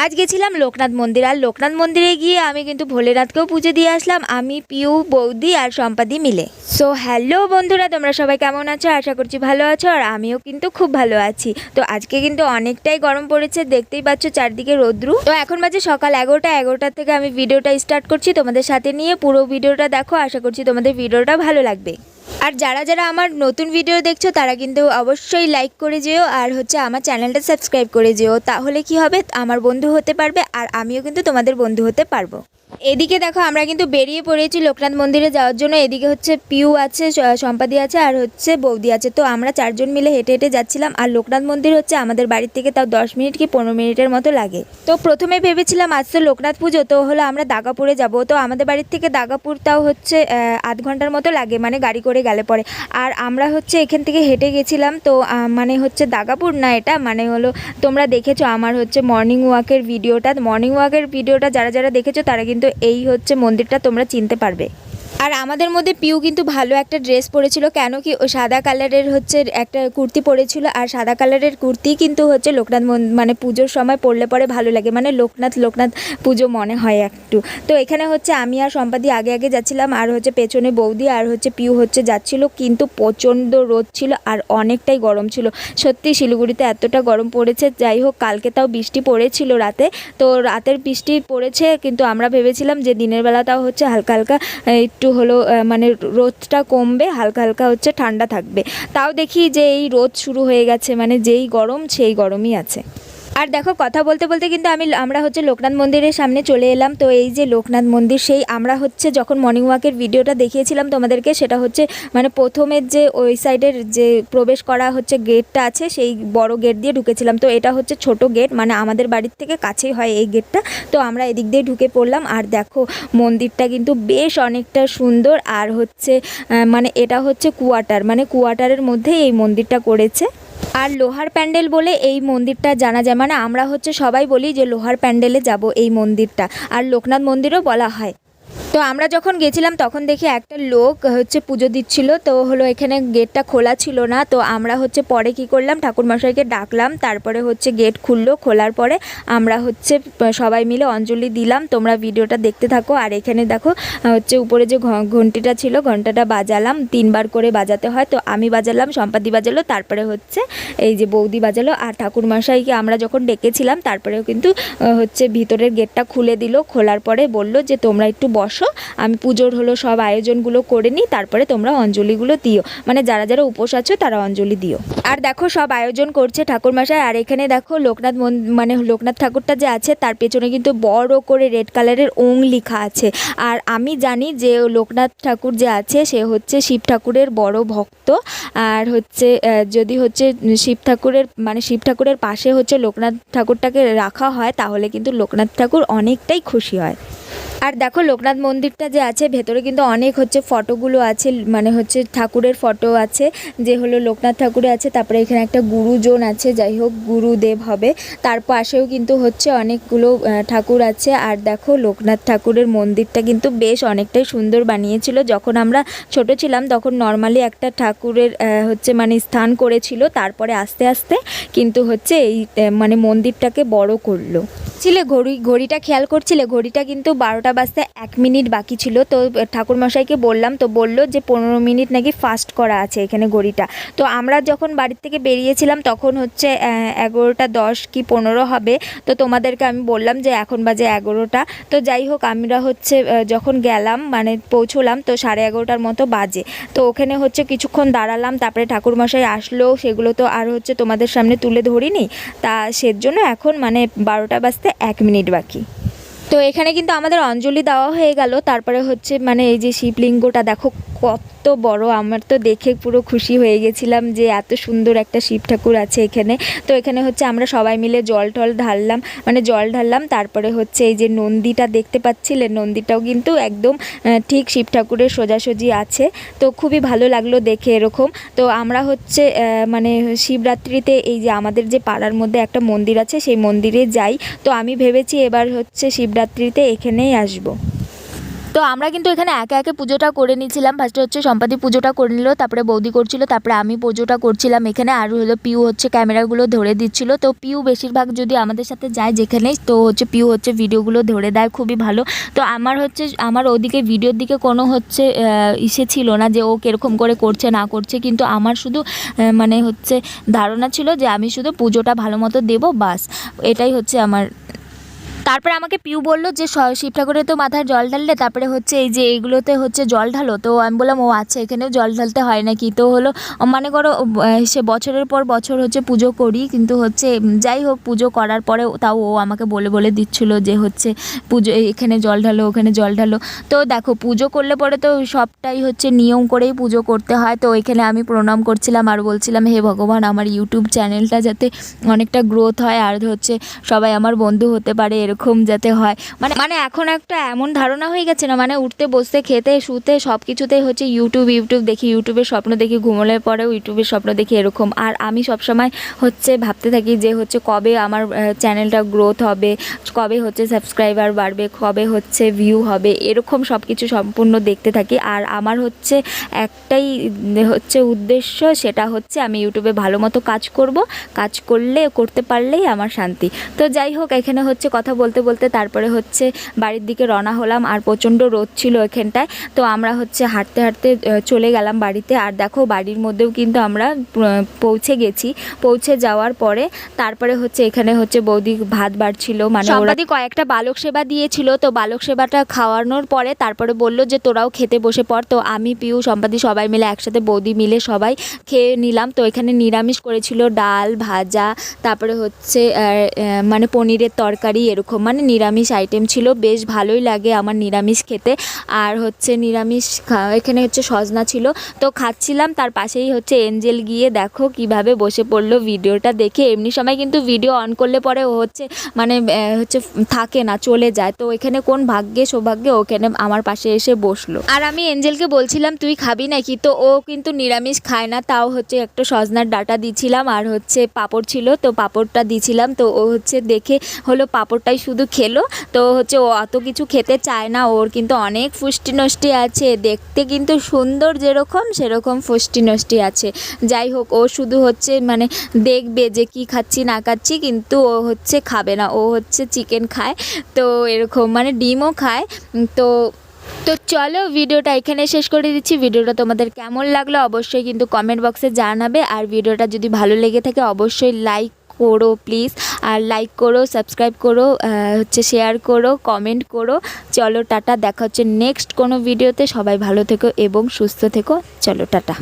আজ গেছিলাম লোকনাথ মন্দির। আর লোকনাথ মন্দিরে গিয়ে আমি কিন্তু ভোলেনাথকেও পুজো দিয়ে আসলাম, আমি, পিউ, বৌদি আর সম্পাদি মিলে। সো হ্যালো বন্ধুরা, তোমরা সবাই কেমন আছো? আশা করছি ভালো আছো, আর আমিও কিন্তু খুব ভালো আছি। তো আজকে কিন্তু অনেকটাই গরম পড়েছে, দেখতেই পাচ্ছ চারদিকে রোদ্রু। তো এখন বাজে সকাল 11টা থেকে আমি ভিডিওটা স্টার্ট করছি তোমাদের সাথে নিয়ে। পুরো ভিডিওটা দেখো, আশা করছি তোমাদের ভিডিওটা ভালো লাগবে। আর যারা যারা আমার নতুন ভিডিও দেখছো তারা কিন্তু অবশ্যই লাইক করে যেও, আর আমার চ্যানেলটা সাবস্ক্রাইব করে যেও। তাহলে কি হবে, আমার বন্ধু হতে পারবে আর আমিও কিন্তু তোমাদের বন্ধু হতে পারবো। এদিকে দেখো আমরা কিন্তু বেরিয়ে পড়েছি লোকনাথ মন্দিরে যাওয়ার জন্য। এদিকে পিউ আছে, সম্পাদি আছে, আর বৌদি আছে। তো আমরা চারজন মিলে হেঁটে হেঁটে যাচ্ছিলাম। আর লোকনাথ মন্দির আমাদের বাড়ির থেকে তাও 10 মিনিট কি 15 মিনিটের মতো লাগে। তো প্রথমে ভেবেছিলাম আজ তো লোকনাথ পুজো, তো আমরা দাগাপুরে যাব। তো আমাদের বাড়ির থেকে দাগাপুর তাও আধ ঘন্টার মতো লাগে, মানে গাড়ি করে গেলে পরে। আর আমরা এখান থেকে হেঁটে গেছিলাম। তো দাগাপুর না, এটা হলো, তোমরা দেখেছো আমার মর্নিং ওয়াকের ভিডিওটা যারা যারা দেখেছো তারা কিন্তু এই মন্দিরটা তোমরা চিনতে পারবে। আর আমাদের মধ্যে পিউ কিন্তু ভালো একটা ড্রেস পরেছিল, কেন কি ও সাদা কালারের একটা কুর্তি পরেছিল। আর সাদা কালারের কুর্তি কিন্তু লোকনাথ পুজোর সময় পরলে পরে ভালো লাগে, লোকনাথ পুজো মনে হয় একটু। তো এখানে আমি আর সম্পাদি আগে আগে যাচ্ছিলাম, আর পেছনে বৌদি আর পিউ যাচ্ছিল। কিন্তু প্রচণ্ড রোদ ছিল আর অনেকটাই গরম ছিল। সত্যি শিলিগুড়িতে এতটা গরম পড়েছে। যাই হোক, কালকে তাও বৃষ্টি পড়েছিল রাতে, তো রাতের বৃষ্টি পড়েছে, কিন্তু আমরা ভেবেছিলাম যে দিনের বেলা তাও হালকা হালকা একটু হলো রোদটা কমবে, হালকা হালকা ঠান্ডা থাকবে। তাও দেখি যে এই রোদ শুরু হয়ে গেছে, যেই গরম সেই গরমই আছে। আর দেখো, কথা বলতে বলতে কিন্তু আমরা লোকনাথ মন্দিরের সামনে চলে এলাম। তো এই যে লোকনাথ মন্দির, সেই আমরা যখন মর্নিং ওয়াকের ভিডিওটা দেখিয়েছিলাম তোমাদেরকে, সেটা প্রথমের যে ওই সাইডের যে প্রবেশ করা গেটটা আছে, সেই বড় গেট দিয়ে ঢুকেছিলাম। তো এটা ছোট গেট, আমাদের বাড়ির থেকে কাছেই হয় এই গেটটা। তো আমরা এদিক দিয়ে ঢুকে পড়লাম। আর দেখো, মন্দিরটা কিন্তু বেশ অনেকটা সুন্দর। আর এটা কুয়াটারের মধ্যে এই মন্দিরটা করেছে। আর লোহার প্যান্ডেল বলে এই মন্দিরটা জানা যায়, আমরা সবাই বলি যে লোহার প্যান্ডেলে যাব এই মন্দিরটা, আর লোকনাথ মন্দিরও বলা হয়। তো আমরা যখন গেছিলাম তখন দেখি একটা লোক পুজো দিচ্ছিল। তো এখানে গেটটা খোলা ছিল না। তো আমরা পরে কি করলাম, ঠাকুরমশাইকে ডাকলাম, তারপরে গেট খুললো। খোলার পরে আমরা সবাই মিলে অঞ্জলি দিলাম। তোমরা ভিডিওটা দেখতে থাকো। আর এখানে দেখো উপরে যে ঘন্টিটা ছিল, ঘন্টাটা বাজালাম, 3 বার করে বাজাতে হয়। তো আমি বাজালাম, সম্পাদি বাজালো, তারপরে এই যে বৌদি বাজালো। আর ঠাকুরমশাইকে আমরা যখন ডেকেছিলাম তারপরেও কিন্তু ভিতরের গেটটা খুলে দিল। খোলার পরে বলল যে তোমরা একটু বসো, আমি পুজোর সব আয়োজনগুলো করে নিই, তারপরে তোমরা অঞ্জলিগুলো দিও, যারা যারা উপোস আছো তারা অঞ্জলি দিও। আর দেখো, সব আয়োজন করছে ঠাকুরমশাই। আর এখানে দেখো লোকনাথ ঠাকুরটা যে আছে তার পেছনে কিন্তু বড় করে রেড কালারের ওং লেখা আছে। আর আমি জানি যে লোকনাথ ঠাকুর যে আছে সে শিব ঠাকুরের বড় ভক্ত। আর যদি শিব ঠাকুরের পাশে লোকনাথ ঠাকুরটাকে রাখা হয়, তাহলে কিন্তু লোকনাথ ঠাকুর অনেকটাই খুশি হয়। আর দেখো, লোকনাথ মন্দিরটা যে আছে ভেতরে কিন্তু অনেক ফটোগুলো আছে, ঠাকুরের ফটো আছে, যে লোকনাথ ঠাকুরের আছে। তারপরে এখানে একটা গুরুজন আছে, যাই হোক গুরুদেব হবে। তার পাশেও কিন্তু অনেকগুলো ঠাকুর আছে। আর দেখো, লোকনাথ ঠাকুরের মন্দিরটা কিন্তু বেশ অনেকটাই সুন্দর বানিয়েছিল। যখন আমরা ছোট ছিলাম তখন নর্মালি একটা ঠাকুরের স্থান করেছিল, তারপরে আস্তে আস্তে কিন্তু এই মন্দিরটাকে বড় করলো। ঘড়িটা খেয়াল করছিলে, ঘড়িটা কিন্তু 12টা বাজতে 1 মিনিট বাকি ছিল। তো ঠাকুরমশাইকে বললাম, তো বলল যে 15 মিনিট নাকি ফাস্ট করা আছে এখানে ঘড়িটা। তো আমরা যখন বাড়ির থেকে বেরিয়েছিলাম তখন 11:10 কি 15 হবে। তো তোমাদেরকে আমি বললাম যে এখন বাজে 11টা। তো যাই হোক, আমরা যখন গেলাম পৌঁছলাম, তো 11:30টার মতো বাজে। তো ওখানে কিছুক্ষণ দাঁড়ালাম, তারপরে ঠাকুরমশাই আসলো, সেগুলো তো আর তোমাদের সামনে তুলে ধরিনি। তা সেজন্য এখন 12টা বাজতে 1 মিনিট বাকি। তো এখানে কিন্তু আমাদের অঞ্জলি দেওয়া হয়ে গেল। তারপরে এই যে শিবলিঙ্গটা দেখো কত বড়, আমার তো দেখে পুরো খুশি হয়ে গেছিলাম যে এত সুন্দর একটা শিব ঠাকুর আছে এখানে। তো এখানে আমরা সবাই মিলে জল ঢাললাম। তারপরে এই যে নন্দীটা দেখতে পাচ্ছিলেন, নন্দীটাও কিন্তু একদম ঠিক শিব ঠাকুরের সোজাসুজি আছে। তো খুবই ভালো লাগলো দেখে এরকম। তো আমরা শিবরাত্রিতে এই যে আমাদের যে পাড়ার মধ্যে একটা মন্দির আছে, সেই মন্দিরে যাই। তো আমি ভেবেছি এবার শিবরাত্রিতে এখানেই আসবো। তো আমরা কিন্তু এখানে একে একে পুজোটা করে নিয়েছিলাম। ফার্স্টে হচ্ছে সম্পাদি পুজোটা করে নিল, তারপরে বৌদি করছিল, তারপরে আমি পুজোটা করছিলাম এখানে। আর হলো পিউ হচ্ছে ক্যামেরাগুলো ধরে দিচ্ছিল। তো পিউ বেশিরভাগ যদি আমাদের সাথে যায় যেখানে, তো হচ্ছে পিউ হচ্ছে ভিডিওগুলো ধরে দেয়, খুবই ভালো। তো আমার ওদিকে ভিডিওর দিকে কোনো হচ্ছে ইসে ছিল না যে ও কীরকম করে করছে না করছে, কিন্তু আমার শুধু মানে হচ্ছে ধারণা ছিল যে আমি শুধু পুজোটা ভালো মতো দেবো, বাস এটাই হচ্ছে আমার। তারপরে আমাকে পিউ বললো যে শিব ঠাকুরের তো মাথায় জল ঢাললে, তারপরে হচ্ছে এই যে এইগুলোতে হচ্ছে জল ঢালো। তো আমি বললাম ও আচ্ছা, এখানেও জল ঢালতে হয় নাকি। তো হলো মানে করো সে বছরের পর বছর হচ্ছে পুজো করি, কিন্তু হচ্ছে যাই হোক পুজো করার পরে তাও ও আমাকে বলে বলে দিচ্ছিলো যে হচ্ছে পুজো এখানে জল ঢালো, ওখানে জল ঢালো। তো দেখো পুজো করলে পরে তো সবটাই হচ্ছে নিয়ম করেই পুজো করতে হয়। তো এখানে আমি প্রণাম করছিলাম আর বলছিলাম হে ভগবান, আমার ইউটিউব চ্যানেলটা যাতে অনেকটা গ্রোথ হয় আর হচ্ছে সবাই আমার বন্ধু হতে পারে, এরকম যাতে হয়। মানে এখন একটা এমন ধারণা হয়ে গেছে না, মানে উঠতে বসতে খেতে শুতে সব কিছুতেই হচ্ছে ইউটিউব দেখি, ইউটিউবের স্বপ্ন দেখি, ঘুমোলে পরেও ইউটিউবের স্বপ্ন দেখি, এরকম। আর আমি সবসময় হচ্ছে ভাবতে থাকি যে হচ্ছে কবে আমার চ্যানেলটা গ্রোথ হবে, কবে হচ্ছে সাবস্ক্রাইবার বাড়বে, কবে হচ্ছে ভিউ হবে, এরকম সব কিছু সম্পূর্ণ দেখতে থাকি। আর আমার হচ্ছে একটাই হচ্ছে উদ্দেশ্য, সেটা হচ্ছে আমি ইউটিউবে ভালো মতো কাজ করব, কাজ করতে পারলেই আমার শান্তি। তো যাই হোক, এখানে হচ্ছে কথা বলতে বলতে তারপরে হচ্ছে বাড়ির দিকে রওনা হলাম। আর প্রচণ্ড রোদ ছিল এখানটায়, তো আমরা হচ্ছে হাঁটতে হাঁটতে চলে গেলাম বাড়িতে। আর দেখো বাড়ির মধ্যেও কিন্তু আমরা পৌঁছে গেছি। পৌঁছে যাওয়ার পরে তারপরে হচ্ছে এখানে হচ্ছে বৌদি ভাত বাড়ছিল, মানে সম্পাদি কয়েকটা বালক সেবা দিয়েছিল। তো বালক সেবাটা খাওয়ানোর পরে তারপরে বলল যে তোরাও খেতে বসে পড়। তো আমি পিউ সম্পাদি সবাই মিলে একসাথে, বৌদি মিলে সবাই খেয়ে নিলাম। তো এখানে নিরামিষ করেছিল, ডাল ভাজা, তারপরে হচ্ছে মানে পনিরের তরকারি, এরকম মানে নিরামিষ আইটেম ছিল। বেশ ভালোই লাগে আমার নিরামিষ খেতে। আর হচ্ছে নিরামিষ এখানে হচ্ছে সজনা ছিল, তো খাচ্ছিলাম। তার পাশেই হচ্ছে এঞ্জেল গিয়ে দেখো কিভাবে বসে পড়লো ভিডিওটা দেখে। এমনি সময় কিন্তু ভিডিও অন করলে পরে ও হচ্ছে মানে হচ্ছে থাকে না, চলে যায়। তো এখানে কোন ভাগ্যে সৌভাগ্যে ওখানে আমার পাশে এসে বসলো। আর আমি এঞ্জেলকে বলছিলাম তুই খাবি নাকি, তো ও কিন্তু নিরামিষ খায় না, তাও হচ্ছে একটা সজনার ডাঁটা দিছিলাম আর হচ্ছে পাঁপড় ছিল, তো পাঁপড়টা দিছিলাম। তো ও হচ্ছে দেখে হলো পাঁপড়টাই শুধু খেলো। তো হচ্ছে ও অত কিছু খেতে চায় না, ওর কিন্তু অনেক ফুষ্টি নষ্টি আছে, দেখতে কিন্তু সুন্দর যেরকম সেরকম ফুষ্টি নষ্টি আছে। যাই হোক, ও শুধু হচ্ছে মানে দেখবে যে কি খাচ্ছি না খাচ্ছি, কিন্তু ও হচ্ছে খাবে না। ও হচ্ছে চিকেন খায়, তো এরকম মানে ডিমও খায়। তো চলো ভিডিওটা এখানে শেষ করে দিচ্ছি। ভিডিওটা তোমাদের কেমন লাগলো অবশ্যই কিন্তু কমেন্ট বক্সে জানাবে। আর ভিডিওটা যদি ভালো লেগে থাকে অবশ্যই লাইক করো প্লিজ, আর লাইক করো, সাবস্ক্রাইব করো, হচ্ছে শেয়ার করো, কমেন্ট করো। চলো টাটা, দেখা হচ্ছে নেক্সট কোনো ভিডিওতে। সবাই ভালো থেকো এবং সুস্থ থেকো। চলো টাটা।